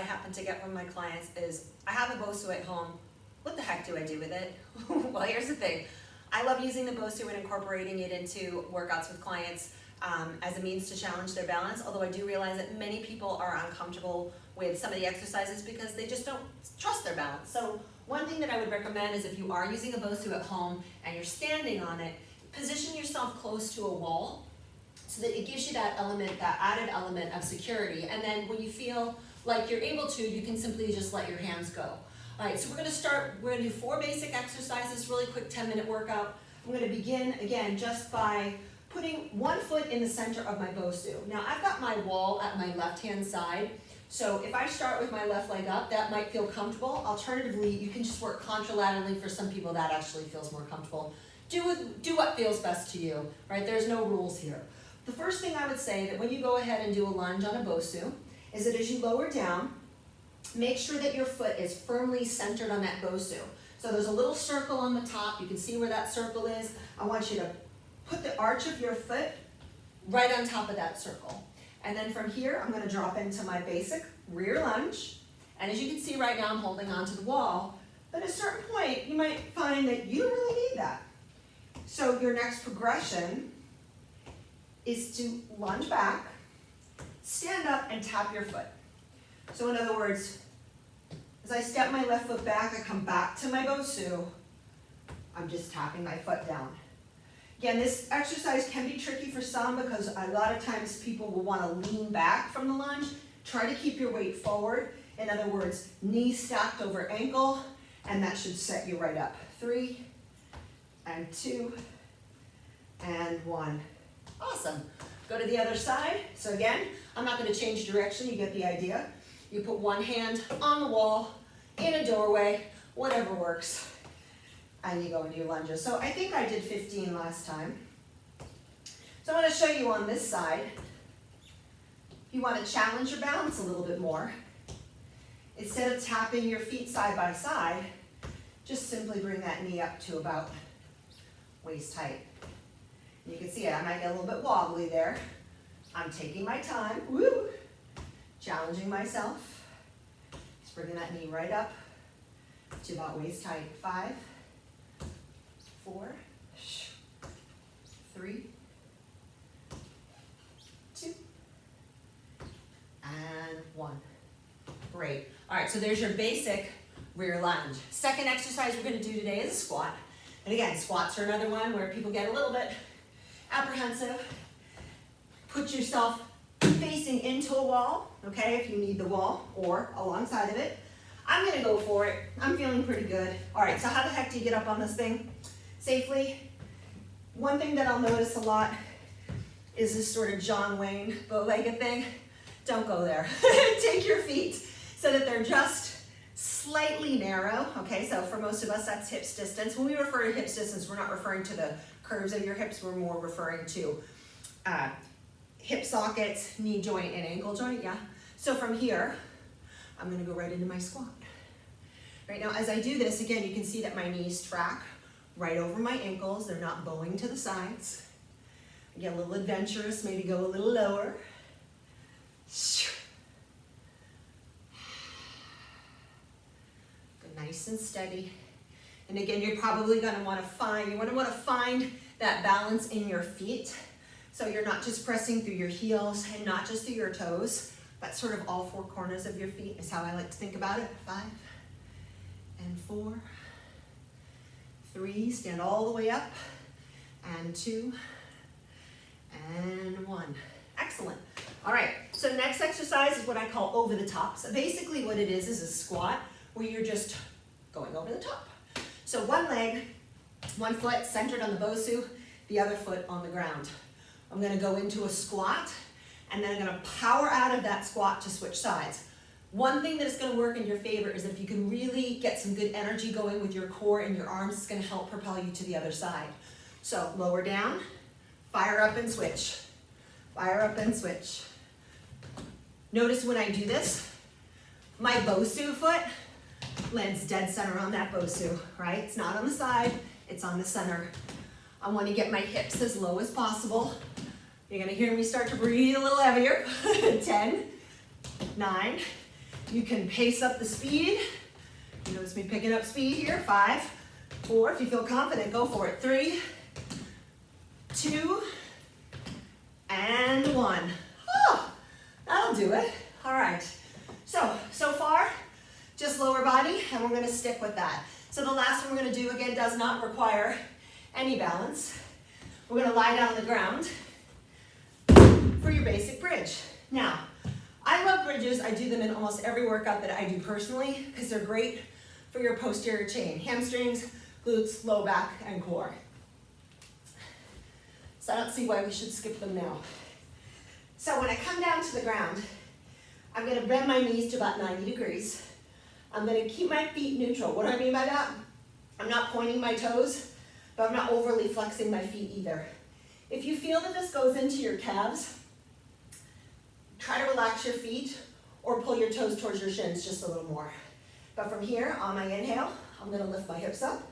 I happen to get from my clients is, I have a Bosu at home. What the heck do I do with it? Well, here's the thing. I love using the Bosu and incorporating it into workouts with clients as a means to challenge their balance, although I do realize that many people are uncomfortable with some of the exercises because they just don't trust their balance. So one thing that I would recommend is if you are using a Bosu at home and you're standing on it, position yourself close to a wall so that it gives you that element, that added element of security. And then when you feel like you're able to, you can simply just let your hands go. All right, so we're gonna do 4 basic exercises, really quick 10-minute workout. I'm gonna begin, again, just by putting one foot in the center of my Bosu. Now, I've got my wall at my left-hand side, so if I start with my left leg up, that might feel comfortable. Alternatively, you can just work contralaterally. For some people, that actually feels more comfortable. Do what feels best to you, right? There's no rules here. The first thing I would say that when you go ahead and do a lunge on a Bosu is that as you lower down, make sure that your foot is firmly centered on that Bosu. So there's a little circle on the top. You can see where that circle is. I want you to put the arch of your foot right on top of that circle. And then from here, I'm going to drop into my basic rear lunge. And as you can see right now, I'm holding onto the wall. But at a certain point, you might find that you don't really need that. So your next progression is to lunge back, stand up, and tap your foot. So in other words, as I step my left foot back, I come back to my Bosu. I'm just tapping my foot down. Again, this exercise can be tricky for some because a lot of times people will want to lean back from the lunge. Try to keep your weight forward. In other words, knees stacked over ankle, and that should set you right up. 3, and 2, and 1. Awesome. Go to the other side. So again, I'm not going to change direction. You get the idea. You put one hand on the wall, in a doorway, whatever works. And you go into your lunges. So I think I did 15 last time. So I want to show you on this side. If you want to challenge your balance a little bit more, instead of tapping your feet side by side, just simply bring that knee up to about waist height. And you can see it. I might get a little bit wobbly there. I'm taking my time. Woo! Challenging myself. Just bringing that knee right up to about waist height. 5, 4, 3, 2, and 1. Great. All right, so there's your basic rear lunge. Second exercise we're going to do today is a squat. And again, squats are another one where people get a little bit apprehensive. Put yourself facing into a wall, okay, if you need the wall, or alongside of it. I'm going to go for it. I'm feeling pretty good. All right, so how the heck do you get up on this thing safely? One thing that I'll notice a lot is this sort of John Wayne bow-legged thing. Don't go there. Take your feet so that they're just slightly narrow, okay? So for most of us, that's hips distance. When we refer to hips distance, we're not referring to the curves of your hips. We're more referring to hip sockets, knee joint, and ankle joint, yeah? So from here, I'm gonna go right into my squat. Right now, as I do this, again, you can see that my knees track right over my ankles. They're not bowing to the sides. I get a little adventurous, maybe go a little lower. Go nice and steady. And again, you're probably gonna wanna find that balance in your feet. So you're not just pressing through your heels and not just through your toes, but sort of all 4 corners of your feet is how I like to think about it. 5, and 4, 3, stand all the way up, and 2, and 1. Excellent. All right, so next exercise is what I call over the top. So basically what it is a squat where you're just going over the top. So one leg, one foot centered on the Bosu, the other foot on the ground. I'm gonna go into a squat, and then I'm gonna power out of that squat to switch sides. One thing that is gonna work in your favor is if you can really get some good energy going with your core and your arms, it's gonna help propel you to the other side. So lower down, fire up and switch. Fire up and switch. Notice when I do this, my Bosu foot lands dead center on that Bosu, right? It's not on the side, it's on the center. I want to get my hips as low as possible. You're going to hear me start to breathe a little heavier. 10, 9, You can pace up the speed. You notice me picking up speed here. 5, 4, if you feel confident, go for it. 3, 2, and 1. Oh, that'll do it. All right. So far, just lower body, and we're gonna stick with that. So the last one we're gonna do, again, does not require any balance. We're gonna lie down on the ground for your basic bridge. Now, I love bridges. I do them in almost every workout that I do personally because they're great for your posterior chain, hamstrings, glutes, low back, and core. So I don't see why we should skip them now. So when I come down to the ground, I'm gonna bend my knees to about 90 degrees. I'm gonna keep my feet neutral. What do I mean by that? I'm not pointing my toes, but I'm not overly flexing my feet either. If you feel that this goes into your calves, try to relax your feet or pull your toes towards your shins just a little more. But from here, on my inhale, I'm gonna lift my hips up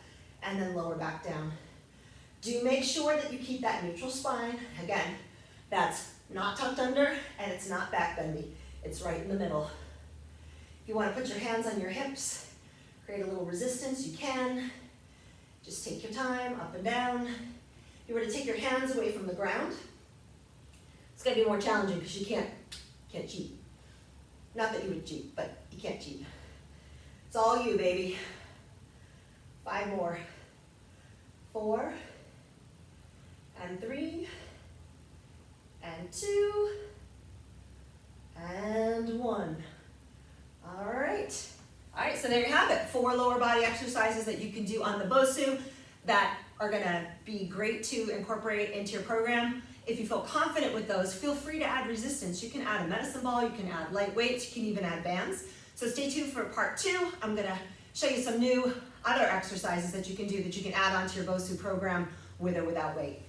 and then lower back down. Do make sure that you keep that neutral spine. Again, that's not tucked under and it's not back bendy. It's right in the middle. If you wanna put your hands on your hips, create a little resistance, you can. Just take your time, up and down. If you were to take your hands away from the ground, it's gonna be more challenging because you can't cheat. Not that you would cheat, but you can't cheat. It's all you, baby. 5 more. 4, and 3, and 2, and 1. All right, so there you have it. 4 lower body exercises that you can do on the Bosu that are gonna be great to incorporate into your program. If you feel confident with those, feel free to add resistance. You can add a medicine ball, you can add light weights, you can even add bands. So stay tuned for part 2. I'm gonna show you some new other exercises that you can do that you can add onto your Bosu program with or without weight.